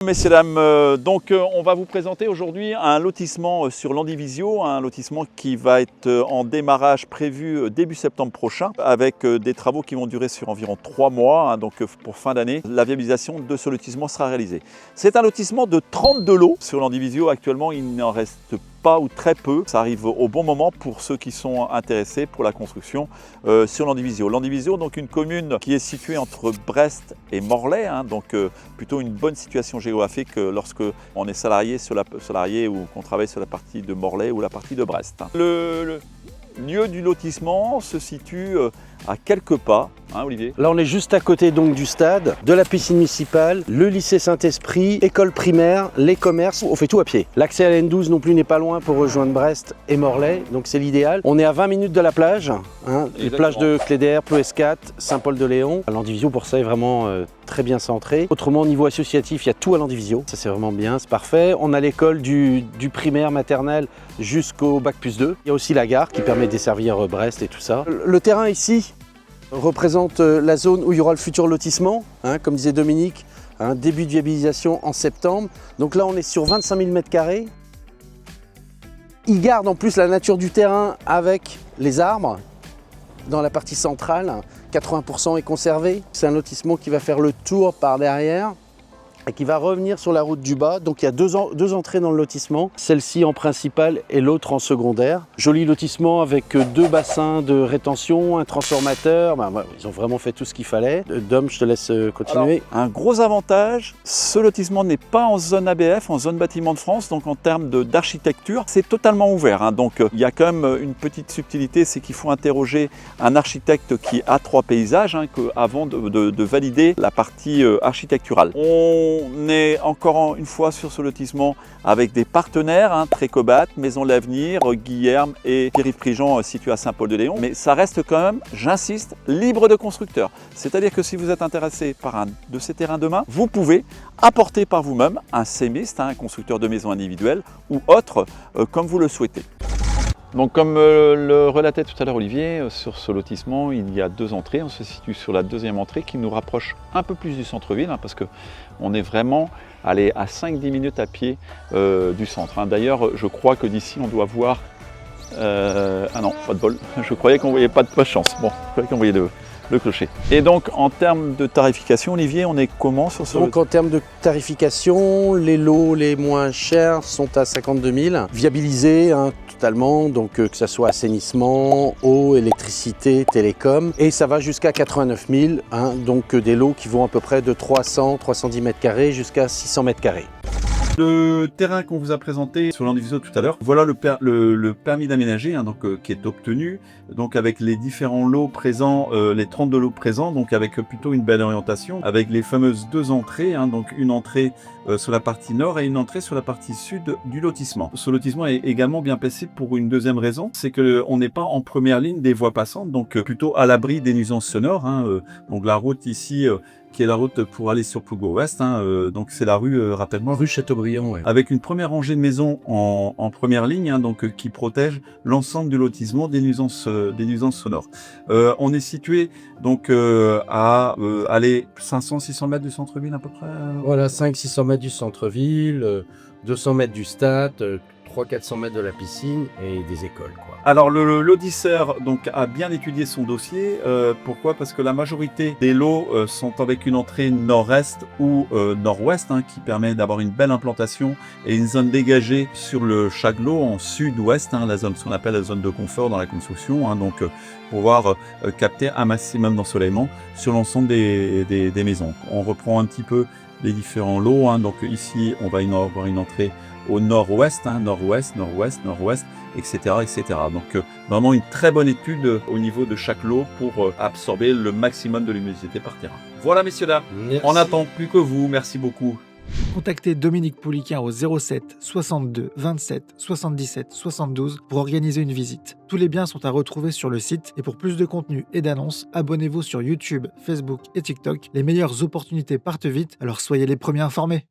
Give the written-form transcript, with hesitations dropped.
Messieurs, dames, on va vous présenter aujourd'hui un lotissement sur Landivisio, un lotissement qui va être en démarrage prévu début septembre prochain, avec des travaux qui vont durer sur environ 3 mois, donc pour fin d'année. La viabilisation de ce lotissement sera réalisée. C'est un lotissement de 32 lots sur Landivisio. Actuellement, il n'en reste pas ou très peu. Ça arrive au bon moment pour ceux qui sont intéressés pour la construction sur Landivisio. Landivisio, donc une commune qui est située entre Brest et Morlaix, donc plutôt une bonne situation géographique lorsque on est salarié ou qu'on travaille sur la partie de Morlaix ou la partie de Brest. Le lieu du lotissement se situe à quelques pas, Olivier. Là, on est juste à côté donc du stade, de la piscine municipale, le lycée Saint-Esprit, école primaire, les commerces. On fait tout à pied. L'accès à l'N12 non plus n'est pas loin pour rejoindre Brest et Morlaix, donc c'est l'idéal. On est à 20 minutes de la plage, les plages de Cléder, Ploescat, Saint-Paul-de-Léon. Landivisio pour ça est vraiment très bien centré. Autrement, au niveau associatif, il y a tout à Landivisio. Ça, c'est vraiment bien, c'est parfait. On a l'école du primaire maternel jusqu'au bac+2. Il y a aussi la gare qui permet de desservir Brest et tout ça. Le terrain ici représente la zone où il y aura le futur lotissement, comme disait Dominique, début de viabilisation en septembre. Donc là, on est sur 25 000 m². Il garde en plus la nature du terrain avec les arbres. Dans la partie centrale, 80% est conservé. C'est un lotissement qui va faire le tour par derrière et qui va revenir sur la route du bas. Donc il y a deux entrées dans le lotissement, celle-ci en principale et l'autre en secondaire. Joli lotissement avec 2 bassins de rétention, un transformateur. Ils ont vraiment fait tout ce qu'il fallait. Dom, je te laisse continuer. Alors, un gros avantage, ce lotissement n'est pas en zone ABF, en zone bâtiment de France, donc en termes d'architecture, c'est totalement ouvert. Donc il y a quand même une petite subtilité, c'est qu'il faut interroger un architecte qui a 3 paysages avant de valider la partie architecturale. On est encore une fois sur ce lotissement avec des partenaires, Trécobat, Maison L'Avenir, Guilherme et Pierre-Yves Prigent situés à Saint-Paul-de-Léon. Mais ça reste quand même, j'insiste, libre de constructeur. C'est-à-dire que si vous êtes intéressé par un de ces terrains de main, vous pouvez apporter par vous-même un sémiste, un constructeur de maisons individuelles ou autre, comme vous le souhaitez. Donc comme le relatait tout à l'heure Olivier, sur ce lotissement il y a 2 entrées, on se situe sur la 2e entrée qui nous rapproche un peu plus du centre-ville parce qu'on est vraiment à 5-10 minutes à pied du centre. D'ailleurs je crois que d'ici on doit voir... Ah non, pas de bol, je croyais qu'on voyait pas de chance, bon, je croyais qu'on voyait le clocher. Et donc en termes de tarification, Olivier, on est comment sur ce... Donc en termes de tarification, les lots les moins chers sont à 52 000, viabilisés totalement, donc que ce soit assainissement, eau, électricité, télécom, et ça va jusqu'à 89 000, donc des lots qui vont à peu près de 300-310 m² jusqu'à 600 m². Le terrain qu'on vous a présenté sur Landivisio tout à l'heure, voilà le permis d'aménager qui est obtenu, donc avec les différents lots présents, les 32 lots présents, donc avec plutôt une belle orientation, avec les fameuses 2 entrées, donc une entrée sur la partie nord et une entrée sur la partie sud du lotissement. Ce lotissement est également bien placé pour une deuxième raison, c'est qu'on n'est pas en première ligne des voies passantes, donc plutôt à l'abri des nuisances sonores. Donc la route ici, qui est la route pour aller sur Plougour-Ouest, donc c'est la rue, rappelle-moi, rue Chateaubriand, ouais. Avec une première rangée de maisons en première ligne, qui protège l'ensemble du lotissement des nuisances sonores. On est situé donc à 500-600 mètres du centre-ville à peu près. Voilà, 500-600 mètres du centre-ville, 200 mètres du stade, 300-400 mètres de la piscine et des écoles, quoi. Alors l'audisseur a bien étudié son dossier. Pourquoi? Parce que la majorité des lots sont avec une entrée nord-est ou nord-ouest, qui permet d'avoir une belle implantation et une zone dégagée sur chaque lot en sud-ouest, ce qu'on appelle la zone de confort dans la construction, donc pouvoir capter un maximum d'ensoleillement sur l'ensemble des maisons. On reprend un petit peu les différents lots, donc ici on va avoir une entrée au nord-ouest, nord-ouest, nord-ouest, nord-ouest, etc., etc. Donc vraiment une très bonne étude au niveau de chaque lot pour absorber le maximum de l'humidité par terrain. Voilà messieurs dames, on n'attend plus que vous, merci beaucoup. Contactez Dominique Pouliquin au 07 62 27 77 72 pour organiser une visite. Tous les biens sont à retrouver sur le site et pour plus de contenu et d'annonces, abonnez-vous sur YouTube, Facebook et TikTok. Les meilleures opportunités partent vite, alors soyez les premiers informés.